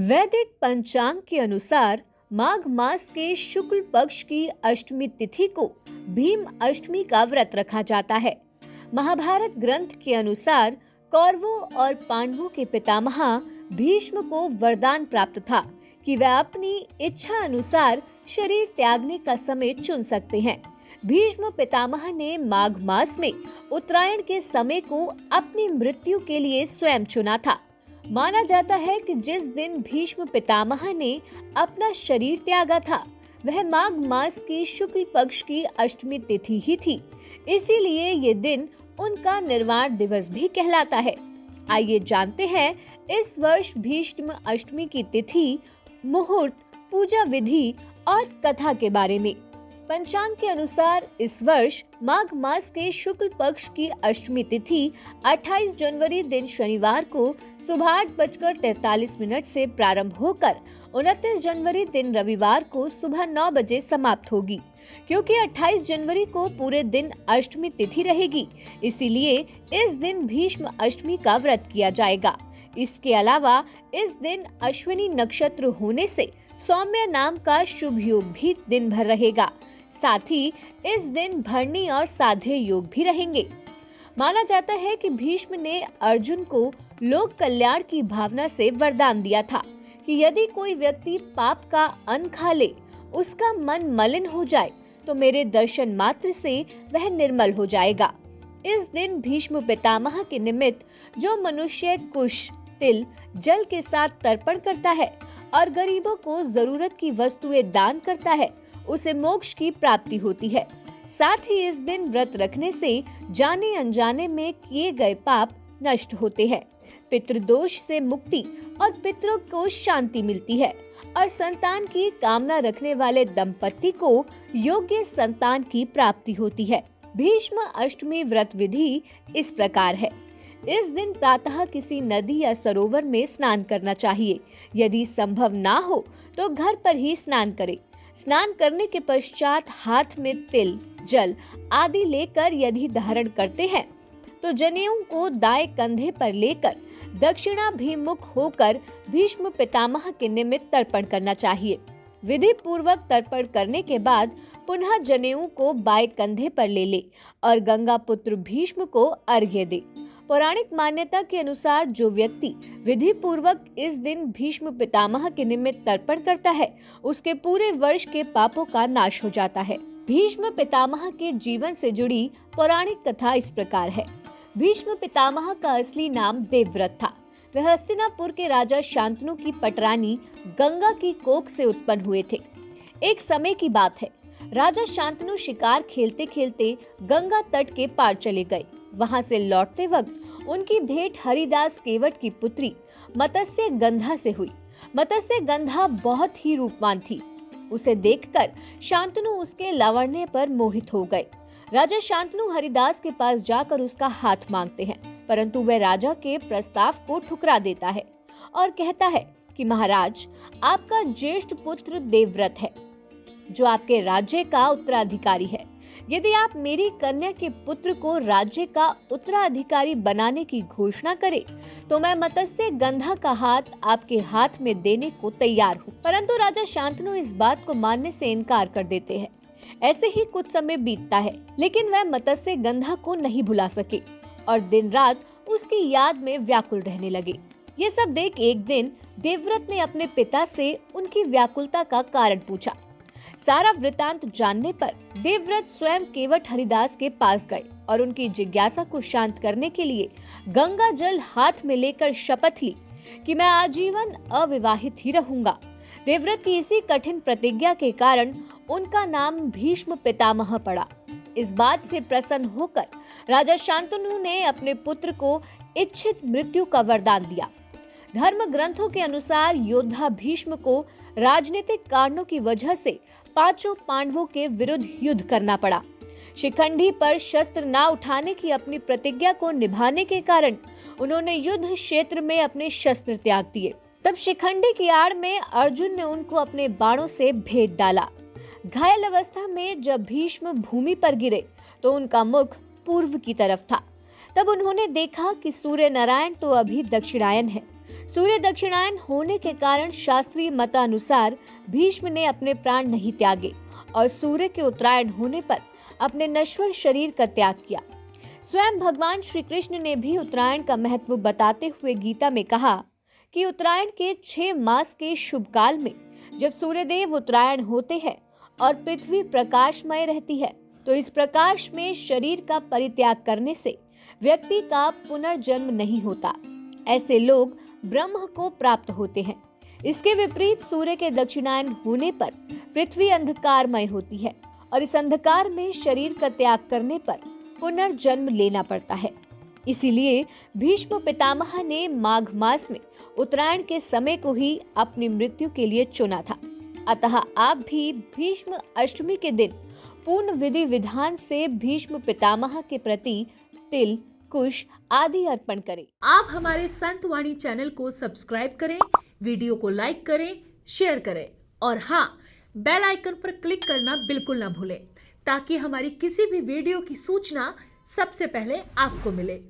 वैदिक पंचांग के अनुसार माघ मास के शुक्ल पक्ष की अष्टमी तिथि को भीम अष्टमी का व्रत रखा जाता है। महाभारत ग्रंथ के अनुसार कौरवों और पांडवों के पितामह भीष्म को वरदान प्राप्त था कि वह अपनी इच्छा अनुसार शरीर त्यागने का समय चुन सकते हैं। भीष्म पितामह ने माघ मास में उत्तरायण के समय को अपनी मृत्यु के लिए स्वयं चुना था। माना जाता है कि जिस दिन भीष्म पितामह ने अपना शरीर त्यागा था वह माघ मास की शुक्ल पक्ष की अष्टमी तिथि ही थी, इसीलिए ये दिन उनका निर्वाण दिवस भी कहलाता है। आइए जानते हैं इस वर्ष भीष्म अष्टमी की तिथि, मुहूर्त, पूजा विधि और कथा के बारे में। पंचांग के अनुसार इस वर्ष माघ मास के शुक्ल पक्ष की अष्टमी तिथि 28 जनवरी दिन शनिवार को सुबह 8:43 से प्रारंभ होकर 29 जनवरी दिन रविवार को सुबह 9 बजे समाप्त होगी। क्योंकि 28 जनवरी को पूरे दिन अष्टमी तिथि रहेगी, इसीलिए इस दिन भीष्म अष्टमी का व्रत किया जाएगा। इसके अलावा इस दिन अश्विनी नक्षत्र होने से सौम्य नाम का शुभ योग भी दिन भर रहेगा। साथ ही इस दिन भरणी और साध्य योग भी रहेंगे। माना जाता है कि भीष्म ने अर्जुन को लोक कल्याण की भावना से वरदान दिया था कि यदि कोई व्यक्ति पाप का अन्न खा ले, उसका मन मलिन हो जाए तो मेरे दर्शन मात्र से वह निर्मल हो जाएगा। इस दिन भीष्म पितामह के निमित्त जो मनुष्य कुश, तिल, जल के साथ तर्पण करता है और गरीबों को जरूरत की वस्तुएं दान करता है, उसे मोक्ष की प्राप्ति होती है। साथ ही इस दिन व्रत रखने से जाने अनजाने में किए गए पाप नष्ट होते हैं, पितृदोष से मुक्ति और पितरों को शांति मिलती है और संतान की कामना रखने वाले दंपति को योग्य संतान की प्राप्ति होती है। भीष्म अष्टमी व्रत विधि इस प्रकार है। इस दिन प्रातः किसी नदी या सरोवर में स्नान करना चाहिए। यदि संभव ना हो तो घर पर ही स्नान करें। स्नान करने के पश्चात हाथ में तिल, जल आदि लेकर यदि धारण करते हैं तो जनेऊ को दाएं कंधे पर लेकर दक्षिणाभिमुख होकर भीष्म पितामह के निमित्त तर्पण करना चाहिए। विधि पूर्वक तर्पण करने के बाद पुनः जनेऊ को बाएं कंधे पर ले ले और गंगा पुत्र भीष्म को अर्घ्य दे। पौराणिक मान्यता के अनुसार जो व्यक्ति विधि पूर्वक इस दिन भीष्म पितामह के निमित्त तर्पण करता है, उसके पूरे वर्ष के पापों का नाश हो जाता है। भीष्म पितामह के जीवन से जुड़ी पौराणिक कथा इस प्रकार है। भीष्म पितामह का असली नाम देवव्रत था। वह हस्तिनापुर के राजा शांतनु की पटरानी गंगा की कोख से उत्पन्न हुए थे। एक समय की बात है, राजा शांतनु शिकार खेलते खेलते गंगा तट के पार चले गए। वहां से लौटते वक्त उनकी भेंट हरिदास केवट की पुत्री मत्स्य गंधा से हुई। मत्स्य गंधा बहुत ही रूपवान थी। उसे देखकर शांतनु उसके लावण्य पर मोहित हो गए। राजा शांतनु हरिदास के पास जाकर उसका हाथ मांगते हैं, परंतु वह राजा के प्रस्ताव को ठुकरा देता है और कहता है कि महाराज, आपका ज्येष्ठ पुत्र देवव्रत है जो आपके राज्य का उत्तराधिकारी है। यदि आप मेरी कन्या के पुत्र को राज्य का उत्तराधिकारी बनाने की घोषणा करें तो मैं मत्स्य गंधा का हाथ आपके हाथ में देने को तैयार हूँ। परंतु राजा शांतनु इस बात को मानने से इनकार कर देते हैं। ऐसे ही कुछ समय बीतता है, लेकिन वह मत्स्य गंधा को नहीं भुला सके और दिन रात उसकी याद में व्याकुल रहने लगे। ये सब देख एक दिन देवव्रत ने अपने पिता से उनकी व्याकुलता का कारण पूछा। सारा वृतांत जानने पर देवव्रत स्वयं केवट हरिदास के पास गए और उनकी जिज्ञासा को शांत करने के लिए गंगा जल हाथ में लेकर शपथ ली कि मैं आजीवन अविवाहित ही रहूंगा। देवव्रत की इसी कठिन प्रतिज्ञा के कारण उनका नाम भीष्म पितामह पड़ा। इस बात से प्रसन्न होकर राजा शांतनु ने अपने पुत्र को इच्छित मृत्यु का वरदान दिया। धर्म ग्रंथों के अनुसार योद्धा भीष्म को राजनीतिक कारणों की वजह से पांचों पांडवों के विरुद्ध युद्ध करना पड़ा। शिखंडी पर शस्त्र न उठाने की अपनी प्रतिज्ञा को निभाने के कारण उन्होंने युद्ध क्षेत्र में अपने शस्त्र त्याग दिए। तब शिखंडी की आड़ में अर्जुन ने उनको अपने बाणों से भेद डाला। घायल अवस्था में जब भीष्म भूमि पर गिरे तो उनका मुख पूर्व की तरफ था। तब उन्होंने देखा कि सूर्य नारायण तो अभी दक्षिणायन है। सूर्य दक्षिणायन होने के कारण शास्त्रीय मतानुसार भीष्म ने अपने प्राण नहीं त्यागे और सूर्य के उत्तरायण होने पर अपने नश्वर शरीर का त्याग किया। स्वयं भगवान श्री कृष्ण ने भी उत्तरायण का महत्व बताते हुए गीता में कहा कि उत्तरायण के 6 मास के शुभ काल में जब सूर्यदेव उत्तरायण होते हैं और पृथ्वी प्रकाशमय रहती है तो इस प्रकाश में शरीर का परित्याग करने से व्यक्ति का पुनर्जन्म नहीं होता। ऐसे लोग ब्रह्म को प्राप्त होते हैं। इसके विपरीत सूर्य के दक्षिणायन होने पर पृथ्वी अंधकारमय होती है और इस अंधकार में शरीर का त्याग करने पर पुनर्जन्म लेना पड़ता है। इसीलिए भीष्म पितामह ने माघ मास में उत्तरायण के समय को ही अपनी मृत्यु के लिए चुना था। अतः आप भी भीष्म अष्टमी के दिन पूर्ण विधि विधान से भीष्म पितामह के प्रति तिल, कुश आदि अर्पण करें। आप हमारे संत वाणी चैनल को सब्सक्राइब करें, वीडियो को लाइक करें, शेयर करें और हाँ, बेल आइकन पर क्लिक करना बिल्कुल ना भूलें ताकि हमारी किसी भी वीडियो की सूचना सबसे पहले आपको मिले।